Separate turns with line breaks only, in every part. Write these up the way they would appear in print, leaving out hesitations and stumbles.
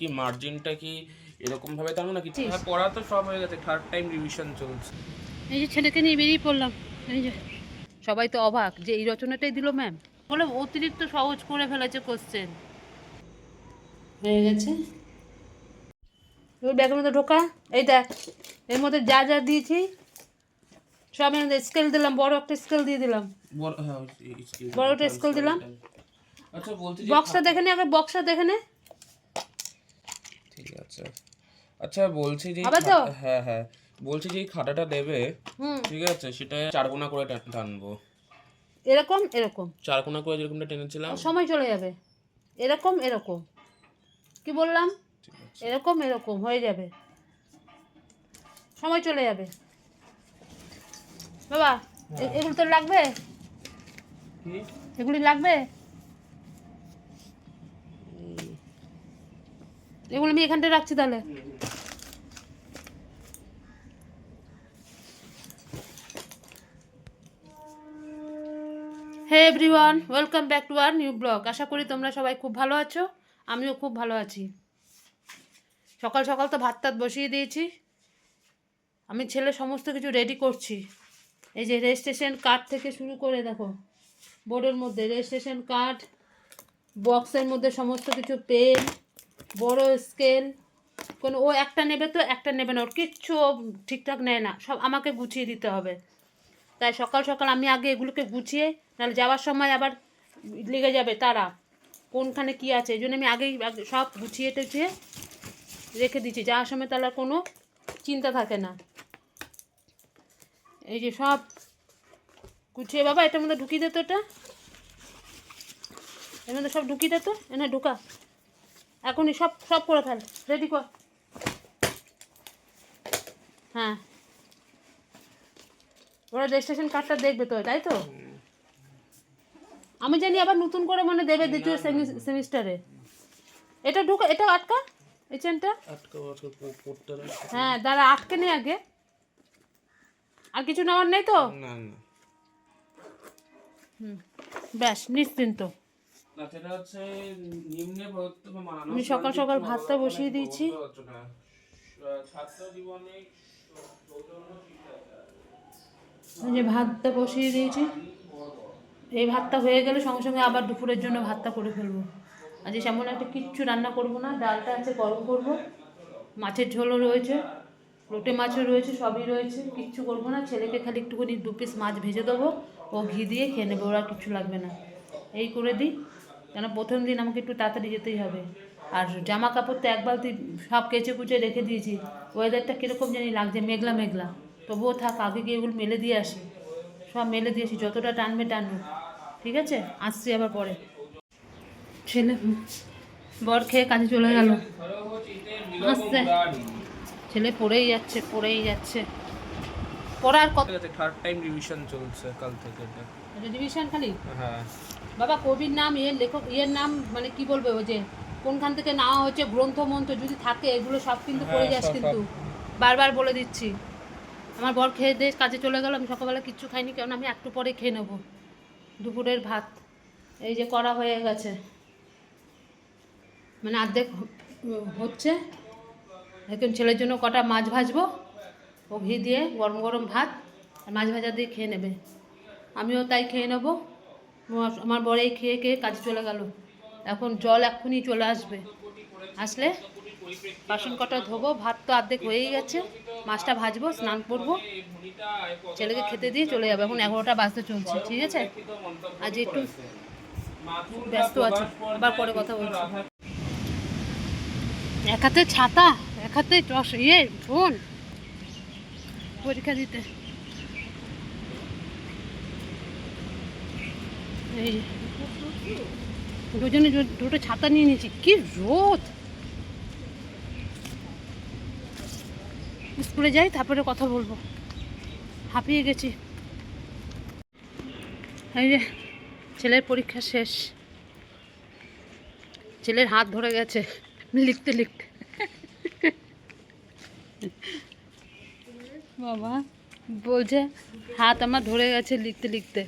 কি মার্জিনটা কি এরকম ভাবে টানবো নাকি? হ্যাঁ, পড়া তো সব হয়ে গেছে, থার্ড টাইম রিভিশন চলছে।
এই যে ছেলেকে নিয়ে বেরিয়ে পড়লাম। এই যে সবাই তো অবাক যে এই রচনাটাই দিল ম্যাম, বলে অতিরিক্ত সহজ করে ফেলেছে কোশ্চেন। হয়ে গেছে, ওই ব্যাগের মধ্যে ঢোকা। এই দেখ, এর মধ্যে যা যা দিয়েছি সব এর মধ্যে স্কেল দিলাম, বড় একটা স্কেল দিয়ে দিলাম,
হ্যাঁ,
বড় একটা স্কেল দিলাম।
আচ্ছা বলছি যে
বক্সটা দেখে নে, আগে বক্সটা দেখে নে।
ঠিক আছে। আচ্ছা বলছি যে
হবে তো?
হ্যাঁ হ্যাঁ, বলছি যে এই খাতাটা দেবে,
হুম,
ঠিক আছে, সেটা 4 কোণা করে টানবো।
এরকম এরকম
4 কোণা করে যেরকমটা টেনেছিলাম।
সময় চলে যাবে। এরকম এরকম, কি বললাম?
ঠিক আছে।
এরকম এরকম হয়ে যাবে, সময় চলে যাবে। বাবা এগুলো তো লাগবে,
কি?
এগুলি লাগবে, এগুলো আমি এখানটা রাখছি তাহলে। Hey everyone, welcome back to our new blog. আশা করি তোমরা সবাই খুব ভালো আছো, আমিও খুব ভালো আছি। সকাল সকাল তো ভাত টাত বসিয়ে দিয়েছি, আমি ছেলে সমস্ত কিছু রেডি করছি। এই যে রেজিস্ট্রেশন কার্ড থেকে শুরু করে দেখো, বোর্ডের মধ্যে রেজিস্ট্রেশন কার্ড, বক্সের মধ্যে সমস্ত কিছু, পেন, বড় স্কেল। কোনো ও একটা নেবে তো একটা নেবে না, ওর কিচ্ছু ও ঠিকঠাক নেয় না, সব আমাকে গুছিয়ে দিতে হবে। তাই সকাল সকাল আমি আগে এগুলোকে গুছিয়ে, নাহলে যাওয়ার সময় আবার লেগে যাবে তারা কোনখানে কি আছে। এই জন্য আমি আগেই সব গুছিয়ে টুছিয়ে রেখে দিচ্ছি, যাওয়ার সময় তাহলে কোনো চিন্তা থাকে না। এই যে সব গুছিয়ে, বাবা এটার মধ্যে ঢুকিয়ে দে তো, এটা এর মধ্যে সব ঢুকিয়ে দে তো, এনে ঢুকা এখনই, সব সব করে ফেল, রেডি কর। হ্যাঁ, ওরা রেজিস্ট্রেশন কার্ডটা দেখবে তো, তাই তো? আমি জানি আবার নতুন করে মনে দেবে দ্বিতীয় সেমিস্টারে। এটা ঢুকা, এটা আটকা, এই চেনটা হ্যাঁ দাঁড়া, আটকে নে আগে। আর কিছু নেওয়ার নেই তো?
না না,
ব্যাস নিশ্চিন্ত। আমি সকাল সকাল ভাতটা বসিয়ে দিয়েছি। এই যে ভাতটা বসিয়ে দিয়েছি, এই ভাতটা হয়ে গেলে সঙ্গে সঙ্গে আবার দুপুরের জন্য ভাতটা করে ফেলবো। আজ সেমন একটা কিচ্ছু রান্না করব না, ডালটা আছে গরম করব, মাছের ঝোলও রয়েছে, লোটে মাছও রয়েছে, সবই রয়েছে, কিচ্ছু করবো না। ছেলেকে খালি একটুখানি 2 পিস মাছ ভেজে দেবো, ও ঘি দিয়ে খেয়ে নেবে, ওরা কিচ্ছু লাগবে না। এই করে দিই, কেন প্রথম দিন আমাকে একটু তাড়াতাড়ি যেতেই হবে। আর জামা কাপড় তো এক বালতি সব কেচে কুচে রেখে দিয়েছি। ওয়েদারটা কীরকম জানি লাগছে, মেঘলা মেঘলা, তবুও থাক, আগে গিয়ে এগুলো মেলে দিয়ে আসি। সব মেলে দিয়েছি, যতটা টানবে টানবে, ঠিক আছে? আসছি আবার পরে। ছেলে বর খেয়ে কাজে চলে গেল, আসছে। ছেলে পড়েই যাচ্ছে পড়েই যাচ্ছে, পড়ার কত
থার্ড টাইম রিভিশন চলছে কাল থেকে এটা।
রিভিশন খালি।
হ্যাঁ
বাবা কবির নাম, এর লেখক, এর নাম মানে কি বলবে, ওই যে কোনখান থেকে নেওয়া হচ্ছে, গ্রন্থ মন্ত্র যদি থাকে এগুলো সব কিন্তু পড়ে যাস, কিন্তু বারবার বলে দিচ্ছি। আমার বর খেয়ে দিয়ে কাজে চলে গেল, আমি সকালবেলা কিচ্ছু খাইনি, কারণ আমি একটু পরে খেয়ে নেবো দুপুরের ভাত। এই যে করা হয়ে গেছে, মানে অর্ধেক হচ্ছে। এখন ছেলের জন্য কটা মাছ ভাজবো, ও ঘি দিয়ে গরম গরম ভাত আর মাছ ভাজা দিয়ে খেয়ে নেবে, আমিও তাই খেয়ে নেবো। আমার বরেই খেয়ে খেয়ে কাজে চলে গেল, এখন জল এক্ষুনি চলে আসবে, আসলে বাসন কটা ধোবো, ভাত তো অর্ধেক হয়েই গেছে, মাছটা ভাজবো, স্নান করবো, ছেলেকে খেতে দিয়ে চলে যাবে। এখন 11টা বাজতে চলছে, ঠিক আছে? আজ একটু ব্যস্ত আছি, আবার পরে কথা বলছি। এক হাতে ছাতা, এক হাতে ফোন, পরীক্ষা দিতে। এই দুজনে দুটো ছাতা নিয়ে নিয়েছি, কি রোদ। স্কুলে যাই, তারপরে কথা বলবো, হাঁপিয়ে গেছি। এই যে ছেলের পরীক্ষা শেষ, ছেলের হাত ধরে গেছে লিখতে লিখতে। বাবা বলছে হাত আমার ধরে গেছে লিখতে লিখতে।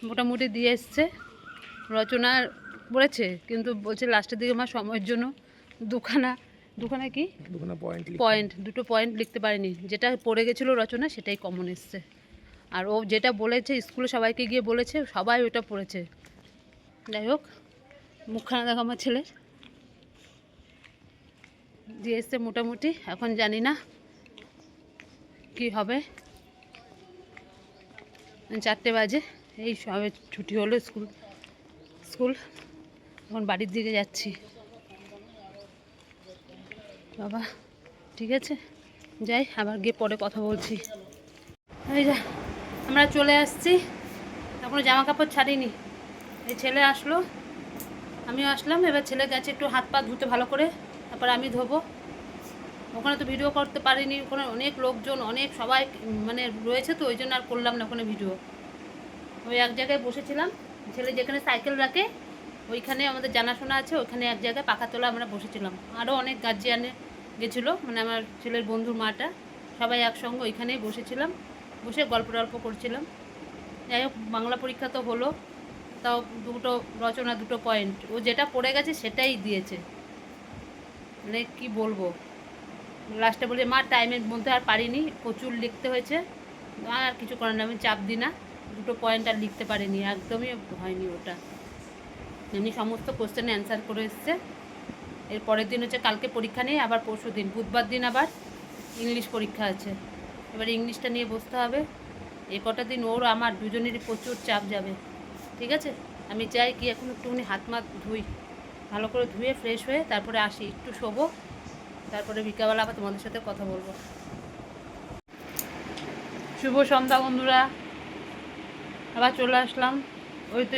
মোটামুটি দিয়ে এসছে, রচনার বলেছে, কিন্তু বলছে লাস্টের দিকে আমার সময়ের জন্য দুখানা কি পয়েন্ট, দুটো পয়েন্ট লিখতে পারিনি। যেটা পড়ে গেছিলো রচনা সেটাই কমন এসছে। আর ও যেটা বলেছে স্কুলে সবাইকে গিয়ে বলেছে, সবাই ওটা পড়েছে। যাই হোক, মুখখানা দেখো আমার ছেলের দিয়ে এসছে মোটামুটি। এখন জানি না কি হবে। 4টে বাজে, এই সবে ছুটি হলো স্কুল। এখন বাড়ির দিকে যাচ্ছি। বাবা ঠিক আছে, যাই, আবার গিয়ে পরে কথা বলছি। এই যা আমরা চলে আসছি, এখনো জামা কাপড় ছাড়িনি। এই ছেলে আসলো, আমিও আসলাম। এবার ছেলে গেছে একটু হাত পা ধুতে ভালো করে, তারপর আমি ধোবো। ওখানে তো ভিডিও করতে পারিনি, ওখানে অনেক লোকজন, অনেক সবাই মানে রয়েছে, তো ওই জন্য আর করলাম না ওখানে ভিডিও। ওই এক জায়গায় বসেছিলাম, ছেলে যেখানে সাইকেল রাখে ওইখানে আমাদের জানাশোনা আছে, ওইখানে এক জায়গায় পাখা তোলা আমরা বসেছিলাম। আরও অনেক গার্জিয়ানে গেছিলো, মানে আমার ছেলের বন্ধুর মাটা, সবাই একসঙ্গে ওইখানেই বসেছিলাম, বসে গল্প টল্প করছিলাম। যাই হোক, বাংলা পরীক্ষা তো হলো, তাও দুটো রচনা, দুটো পয়েন্ট, ও যেটা পড়ে গেছে সেটাই দিয়েছে। মানে কি বলবো, লাস্টে বলে মা টাইমের মধ্যে আর পারিনি, প্রচুর লিখতে হয়েছে, আর কিছু করার না, আমি চাপ দিই না, দুটো পয়েন্ট আর লিখতে পারিনি, একদমই হয়নি ওটা। এমনি সমস্ত কোশ্চেনে অ্যান্সার করে এসছে। এর পরের দিন হচ্ছে কালকে পরীক্ষা নেই, আবার পরশু দিন বুধবার দিন আবার ইংলিশ পরীক্ষা আছে। এবার ইংলিশটা নিয়ে বসতে হবে। এ কটা দিন ওর আমার দুজনেরই প্রচুর চাপ যাবে। ঠিক আছে, আমি চাই কি এখন একটুখানি হাত মাত ধুই, ভালো করে ধুয়ে ফ্রেশ হয়ে তারপরে আসি, একটু শোবো, তারপরে বিকালবেলা আবার তোমাদের সাথে কথা বলবো। শুভ সন্ধ্যা বন্ধুরা, আবার চলে আসলাম। ওই তো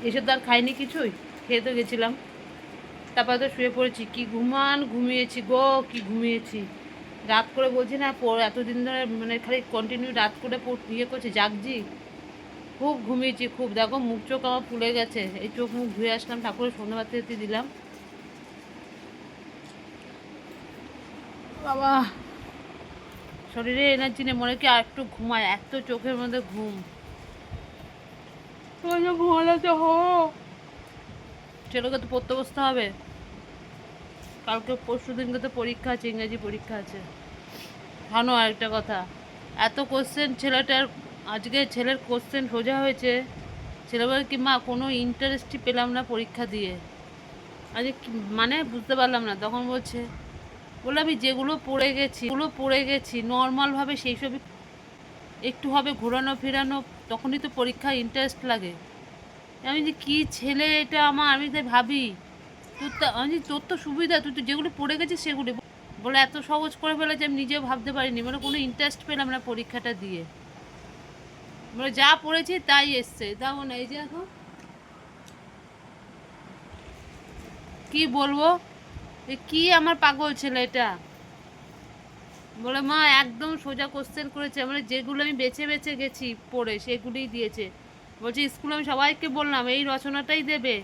এসে তো আর খাইনি কিছুই, খেয়ে তো গেছিলাম, তারপরে তো শুয়ে পড়েছি। কি ঘুমিয়েছি গো, কি ঘুমিয়েছি। রাত করে বলছি না, এতদিন ধরে মানে খালি কন্টিনিউ রাত করে ইয়ে করছি, জাগছি, খুব ঘুমিয়েছি খুব। দেখো মুখ চোখ আমার ফুলে গেছে, এই চোখ মুখ ধুয়ে আসলাম, ঠাকুরের সন্ধ্যাবাতি দিলাম। বাবা শরীরে এনার্জি নেই, মনে কি আর একটু ঘুমায়, এত চোখের মধ্যে ঘুম। ঘুমালে তো ছেলেকে তো পড়তে বসতে হবে, কালকে পরশু দিনকে তো পরীক্ষা আছে, ইংরেজি পরীক্ষা আছে। জানো আরেকটা কথা, এত কোশ্চেন ছেলেটার, আজকে ছেলের কোশ্চেন সোজা হয়েছে। ছেলে বলে কি মা কোনো ইন্টারেস্টই পেলাম না পরীক্ষা দিয়ে, আজকে মানে বুঝতে পারলাম না। তখন বলে আমি যেগুলো পড়ে গেছি নর্মালভাবে, সেই সবই একটু হবে ঘোরানো ফেরানো, তখনই তো পরীক্ষা ইন্টারেস্ট লাগে। আমি যে কী ছেলে এটা আমার, আমি তাই ভাবি তোর তো সুবিধা, তুই তো যেগুলো পড়ে গেছিস সেগুলি বলে এত সহজ করে ফেলেছে, আমি নিজেও ভাবতে পারিনি। মানে কোনো ইন্টারেস্ট পেলাম না পরীক্ষাটা দিয়ে, মানে যা পড়েছি তাই এসছে। তাও না, এই যে এখন কি বলবো, কি আমার পাগল ছেলে এটা। বলে মা একদম সোজা কোশ্চেন করেছে, মানে যেগুলো আমি বেছে বেছে গেছি পড়ে সেগুলিই দিয়েছে। বলছে স্কুলে আমি সবাইকে বললাম এই রচনাটাই দেবে,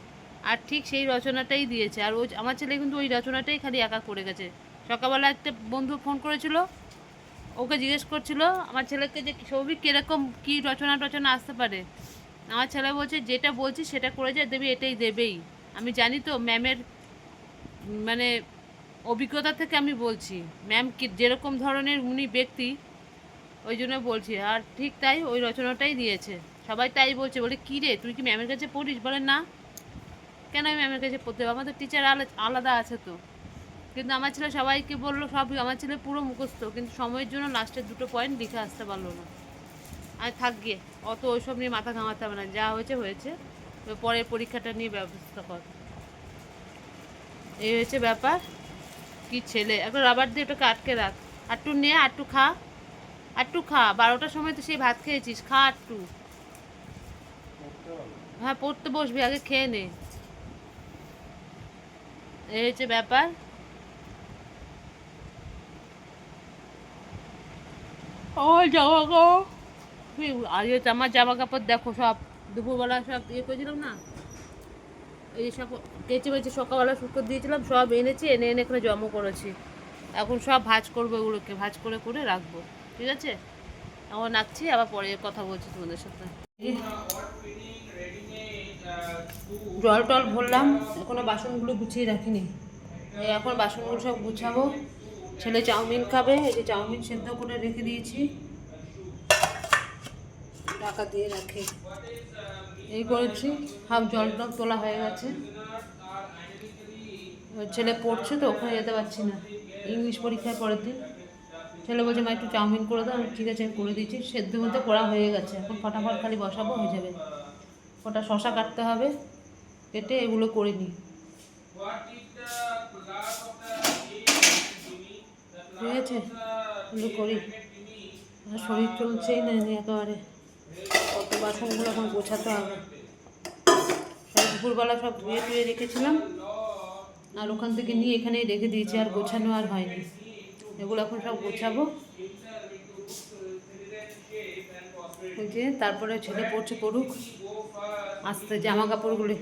আর ঠিক সেই রচনাটাই দিয়েছে। আর আমার ছেলে কিন্তু ওই রচনাটাই খালি একা করে গেছে। সকালবেলা একটা বন্ধু ফোন করেছিল, ওকে জিজ্ঞেস করছিল আমার ছেলেকে যে সৌভিক কীরকম কী রচনা আসতে পারে। আমার ছেলে বলছে যেটা বলছি সেটা করে যায়, দেবে এটাই দেবেই। আমি জানি তো ম্যামের মানে অভিজ্ঞতা থেকে আমি বলছি, ম্যাম কি যেরকম ধরনের উনি ব্যক্তি, ওই জন্য বলছি। আর ঠিক তাই, ওই রচনাটাই দিয়েছে। সবাই তাই বলছে, বলে কী রে তুই কি ম্যামের কাছে পড়িস? বলে না, কেন আমি ম্যামের কাছে পড়তে হবে, আমাদের টিচার আলাদা আছে তো। কিন্তু আমার ছেলে সবাইকে বললো সব, আমার ছেলে পুরো মুখস্থ, কিন্তু সময়ের জন্য লাস্টের দুটো পয়েন্ট লিখে আসতে পারলো না। আর থাক গিয়ে, অত ওইসব নিয়ে মাথা ঘামাতে হবে না, যা হয়েছে। পরের পরীক্ষাটা নিয়ে ব্যবস্থা কর, এই হয়েছে ব্যাপার। কি ছেলে, এখন রাবার দিয়ে ওটাকে আটকে রাখ, আটটু নে, আটটু খা 12টার সময় তো সেই ভাত খেয়েছিস, খা আটটু। হ্যাঁ পড়তে বসবি, আগে খেয়ে নে, এই হচ্ছে ব্যাপার। আমার জামা কাপড় দেখো সব দুপুরবেলা সব ইয়ে করেছিলাম না, এই সব কেচে বেচে সকালবেলা শুকো দিয়েছিলাম, সব এনেছি, এনে এখানে জমা করেছি। এখন সব ভাজ করবো, এগুলোকে ভাজ করে রাখবো। ঠিক আছে, এখন রাখছি, আবার পরে কথা বলছি তোমাদের সাথে। জল টল ভরলাম, এখনো বাসনগুলো গুছিয়ে রাখিনি। এই এখন বাসনগুলো সব গুছাবো। ছেলে চাউমিন খাবে, এই যে চাউমিন সেদ্ধ করে রেখে দিয়েছি, ঢাকা দিয়ে রাখি। এই করেছি, হাফ জল টল তোলা হয়ে গেছে। ছেলে পড়ছে তো, ওখানে যেতে পারছি না, ইংলিশ পরীক্ষার পরের দিন। ছেলে বলছে মা একটু চাউমিন করে দাও, ঠিক আছে আমি করে দিচ্ছি। সেদ্ধ মধ্যে করা হয়ে গেছে, এখন ফটাফট খালি বসাবো, হয়ে যাবে। ওটা শশা কাটতে হবে, কেটে এগুলো করে নিই। ঠিক আছে, এগুলো করি। শরীর চলছেই না একেবারে, কত বাসনগুলো এখন গোছাতে হবে। সব দুপুরবেলা সব ধুয়ে টুয়ে রেখেছিলাম, আর ওখান থেকে নিয়ে এখানেই রেখে দিয়েছি, আর গোছানো আর হয়নি। এগুলো এখন সব গোছাবো। যে তারপরে ছেলে পড়ছে, পড়ুক, আস্তে জামা কাপড়গুলি।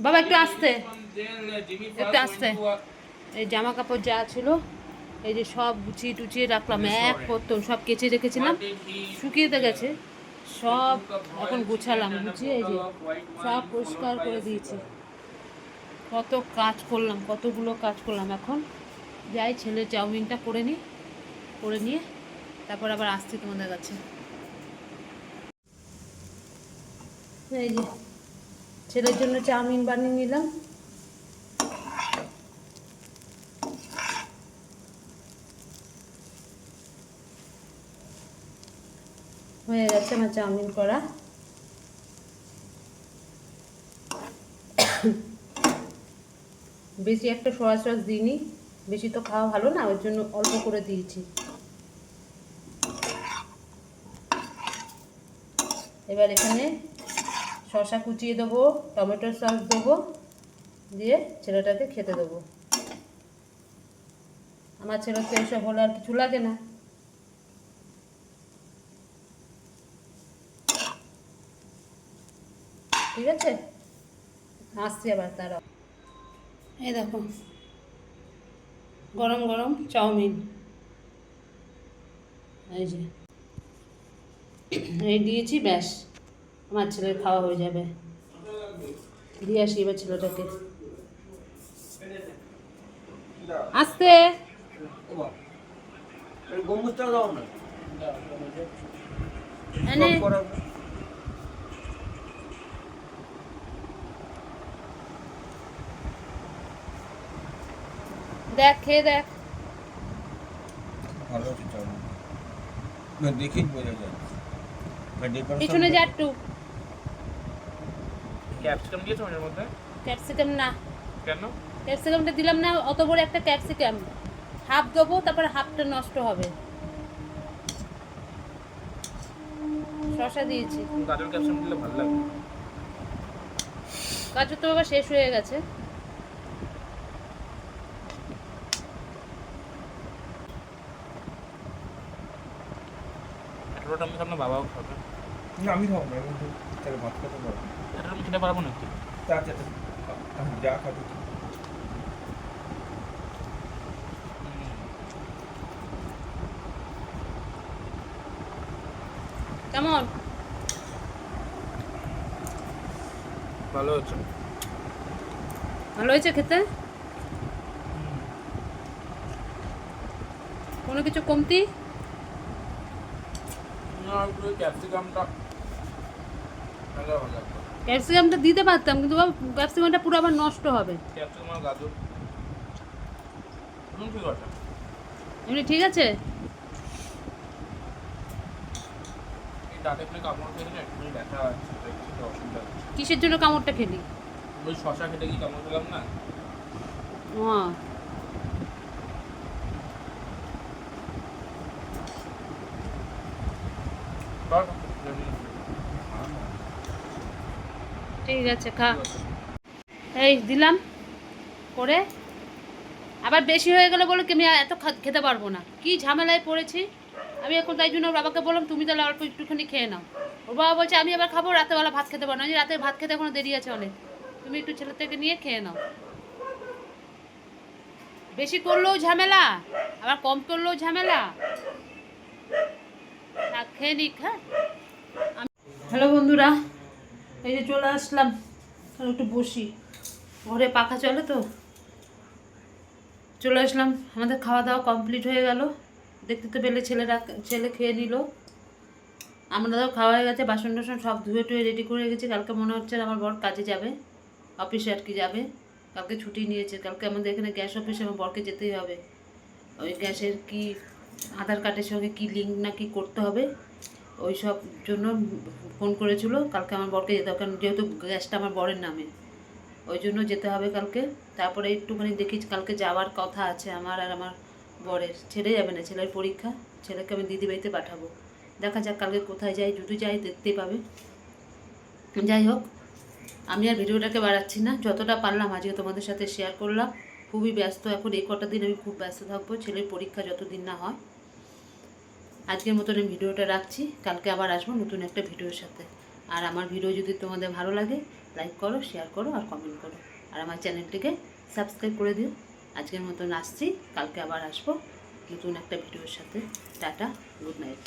বাবা একটু আস্তে, একটু আস্তে। এই জামা কাপড় যা ছিল, এই যে সব গুছিয়ে টুচিয়ে রাখলাম, এক পত্তন সব কেচে রেখেছিলাম, শুকিয়ে গেছে সব। এখন গুছালাম, গুছিয়ে এই যে সব পরিষ্কার করে দিয়েছি। কত কাজ করলাম, কতগুলো কাজ করলাম। এখন যাই ছেলের চাউমিনটা করে নিই, করে নিয়ে তারপর আবার আসছি তোমাদের কাছে। এই যে ছেলের জন্য চাউমিন বানিয়ে নিলাম। হয়ে গেছে আমার চাউমিন করা। বেশি একটা সয়া সস দিইনি, বেশি তো খাওয়া ভালো না, ওর জন্য অল্প করে দিয়েছি। এবার এখানে শসা কুচিয়ে দেবো, টমেটো সস দেবো, দিয়ে ছেলেটাকে খেতে দেবো। আমার ছেলে তো এসব হলে আর কিছু লাগে না। ঠিক আছে, আসছি আবার তারা। এই দেখো গরম গরম চাউমিন, এই যে এই দিয়েছি, ব্যাস আমার ছেলের খাওয়া হয়ে যাবে। দিয়ে আসি এবার ছেলেটাকে। আসতে দেখ, খেয়ে দেখ।
ভালো আছে চাউমিন, দেখেই বোঝা যায়।
পিছনে যা একটু।
ক্যাপসিকাম দিয়েছো এর মধ্যে?
ক্যাপসিকাম না,
কেন?
ক্যাপসিকামটা দিলাম না, অত বড় একটা ক্যাপসিকাম হাফ দেবো, তারপর হাফটা নষ্ট হবে। শসা দিয়েছি।
গাজর ক্যাপসিকাম দিলে ভালো লাগে।
গাজর তো বাবা শেষ হয়ে গেছে।
এটাটা আমি সামনে বাবাও খাবে।
না আমি খাবো না, আমি তাহলে ভাত খেতে পারবো।
এটা আমি খেতে পারবো নাকি?
আচ্ছা আমি যা খাবো।
কেমন?
ভালো হচ্ছে।
ভালো হয়েছে খেতে? কোনো কিছু কমতি?
না, একটু ক্যাপসিকামটা ভালো হবে।
ক্যাপসিকামটা দিতে পারতাম, কিন্তু বাবা ক্যাপসিকামটা পুরো আবার নষ্ট হবে।
ক্যাপসিকাম আর গাজর ঠিক আছে,
এমনি ঠিক আছে।
এই দাঁতে একটু কামড় খেলে না একটু ব্যথা আছে, একটু অসুবিধা হচ্ছে।
কিসের জন্য কামড়টা খেলি?
ওই শশা খেতে কি কামড় খেলাম না।
হ্যাঁ, ঠিক আছে খা। এই দিলাম করে, আবার বেশি হয়ে গেলে বলে কি আমি এত খেতে পারবো না, কি ঝামেলায় পড়েছি আমি এখন। তাই জন্য ওর বাবাকে বললাম তুমি তাহলে অল্প একটুখানি খেয়ে নাও। ওর বাবা বলছে আমি আবার খাবো, রাতেবেলা ভাত খেতে পারবো না। রাতে ভাত খেতে এখনো দেরি আছে অনেক, তুমি একটু ছেলে থেকে নিয়ে খেয়ে নাও। বেশি করলেও ঝামেলা, আবার কম করলেও ঝামেলা। খেয়ে নিক। হ্যাঁ, হ্যালো বন্ধুরা, এই যে চলে আসলাম আর একটু বসি, ঘরে পাখা চলে তো। চলে আসলাম, আমাদের খাওয়া দাওয়া কমপ্লিট হয়ে গেল। দেখতে তো পেলে ছেলে খেয়ে নিল, আমাদেরও খাওয়া হয়ে গেছে। বাসন টাসন সব ধুয়ে টুয়ে রেডি করে গেছি। কালকে মনে হচ্ছে আমার বর কাজে যাবে, অফিসে আর কি যাবে, কালকে ছুটি নিয়েছে। কালকে আমাদের এখানে গ্যাস অফিসে আমার বরকে যেতেই হবে। ওই গ্যাসের কি আধার কার্ডের সঙ্গে কি লিঙ্ক না কি করতে হবে, ওই সব জন্য ফোন করেছিল। কালকে আমার বরকে যেতে হবে, কারণ যেহেতু গ্যাসটা আমার বরের নামে, ওই জন্য যেতে হবে কালকে। তারপরে একটুখানি দেখি, কালকে যাওয়ার কথা আছে আমার আর আমার বরের। ছেলে যাবে না, ছেলের পরীক্ষা, ছেলেকে আমি দিদিবাড়িতে পাঠাবো। দেখা যাক কালকে কোথায় যাই, যদি যাই দেখতেই পাবে। যাই হোক, আমি আর ভিডিওটাকে বাড়াচ্ছি না, যতটা পারলাম আজকে তোমাদের সাথে শেয়ার করলাম। খুবই ব্যস্ত এখন, এই কটা দিন আমি খুব ব্যস্ত থাকবো, ছেলের পরীক্ষা যতদিন না হয়। আজকের মতন আমি ভিডিওটা রাখছি, কালকে আবার আসবো নতুন একটা ভিডিওর সাথে। আর আমার ভিডিও যদি তোমাদের ভালো লাগে, লাইক করো, শেয়ার করো আর কমেন্ট করো। আর আমার চ্যানেলটিকে সাবস্ক্রাইব করে দিও। আজকের মতন আসছি, কালকে আবার আসবো নতুন একটা ভিডিওর সাথে। Tata, good night.